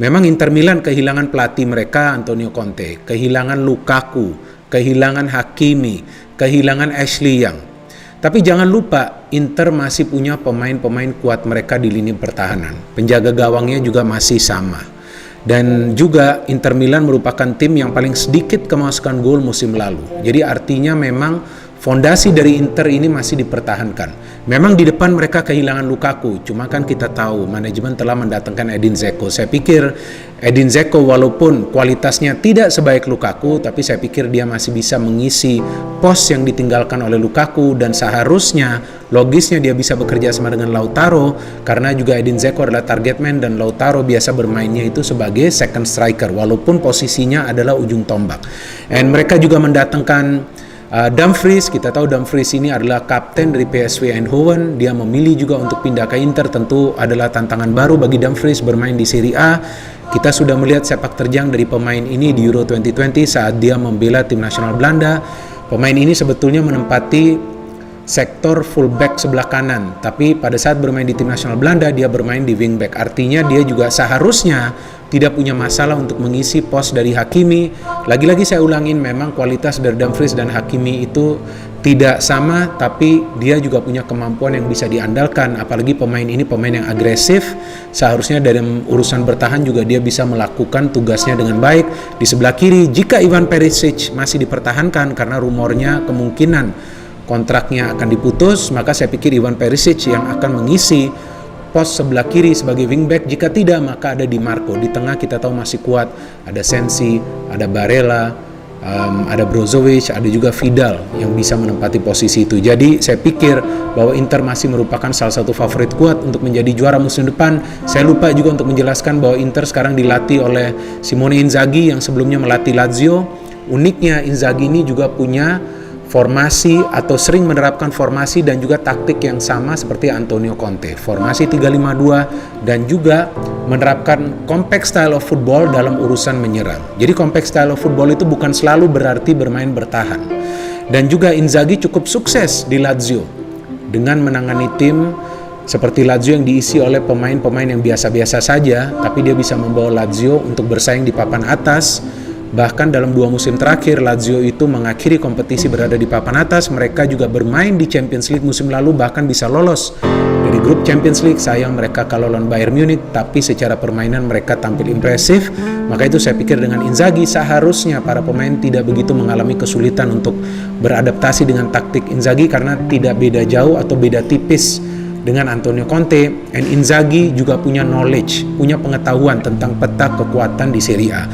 Memang Inter Milan kehilangan pelatih mereka Antonio Conte, kehilangan Lukaku, kehilangan Hakimi, kehilangan Ashley Young. Tapi jangan lupa Inter masih punya pemain-pemain kuat mereka di lini pertahanan. Penjaga gawangnya juga masih sama. Dan juga Inter Milan merupakan tim yang paling sedikit kemasukan gol musim lalu. Jadi artinya memang fondasi dari Inter ini masih dipertahankan. Memang di depan mereka kehilangan Lukaku, cuma kan kita tahu manajemen telah mendatangkan Edin Dzeko. Saya pikir Edin Dzeko walaupun kualitasnya tidak sebaik Lukaku, tapi saya pikir dia masih bisa mengisi pos yang ditinggalkan oleh Lukaku, dan seharusnya logisnya dia bisa bekerja sama dengan Lautaro, karena juga Edin Dzeko adalah target man dan Lautaro biasa bermainnya itu sebagai second striker walaupun posisinya adalah ujung tombak. Dan mereka juga mendatangkan Dumfries. Kita tahu Dumfries ini adalah kapten dari PSV Eindhoven. Dia memilih juga untuk pindah ke Inter, tentu adalah tantangan baru bagi Dumfries bermain di Serie A. Kita sudah melihat sepak terjang dari pemain ini di Euro 2020 saat dia membela tim nasional Belanda. Pemain ini sebetulnya menempati sektor fullback sebelah kanan, tapi pada saat bermain di tim nasional Belanda dia bermain di wingback. Artinya dia juga seharusnya tidak punya masalah untuk mengisi pos dari Hakimi. Lagi-lagi saya ulangin, memang kualitas dari Dumfries dan Hakimi itu tidak sama, tapi dia juga punya kemampuan yang bisa diandalkan. Apalagi pemain ini pemain yang agresif, seharusnya dalam urusan bertahan juga dia bisa melakukan tugasnya dengan baik. Di sebelah kiri, jika Ivan Perisic masih dipertahankan karena rumornya kemungkinan kontraknya akan diputus, maka saya pikir Ivan Perisic yang akan mengisi pos sebelah kiri sebagai wingback. Jika tidak, maka ada Di Marco. Di tengah kita tahu masih kuat, ada Sensi, ada Barella, ada Brozovic, ada juga Vidal yang bisa menempati posisi itu. Jadi saya pikir bahwa Inter masih merupakan salah satu favorit kuat untuk menjadi juara musim depan. Saya lupa juga untuk menjelaskan bahwa Inter sekarang dilatih oleh Simone Inzaghi yang sebelumnya melatih Lazio. Uniknya Inzaghi ini juga punya formasi atau sering menerapkan formasi dan juga taktik yang sama seperti Antonio Conte, formasi 3-5-2, dan juga menerapkan compact style of football dalam urusan menyerang. Jadi compact style of football itu bukan selalu berarti bermain bertahan. Dan juga Inzaghi cukup sukses di Lazio dengan menangani tim seperti Lazio yang diisi oleh pemain-pemain yang biasa-biasa saja, tapi dia bisa membawa Lazio untuk bersaing di papan atas. Bahkan dalam 2 musim terakhir Lazio itu mengakhiri kompetisi berada di papan atas. Mereka juga bermain di Champions League musim lalu, bahkan bisa lolos dari grup Champions League. Sayang mereka kalah lawan Bayern Munich, tapi secara permainan mereka tampil impresif. Maka itu saya pikir dengan Inzaghi seharusnya para pemain tidak begitu mengalami kesulitan untuk beradaptasi dengan taktik Inzaghi, karena tidak beda jauh atau beda tipis dengan Antonio Conte. And Inzaghi juga punya knowledge, punya pengetahuan tentang peta kekuatan di Serie A.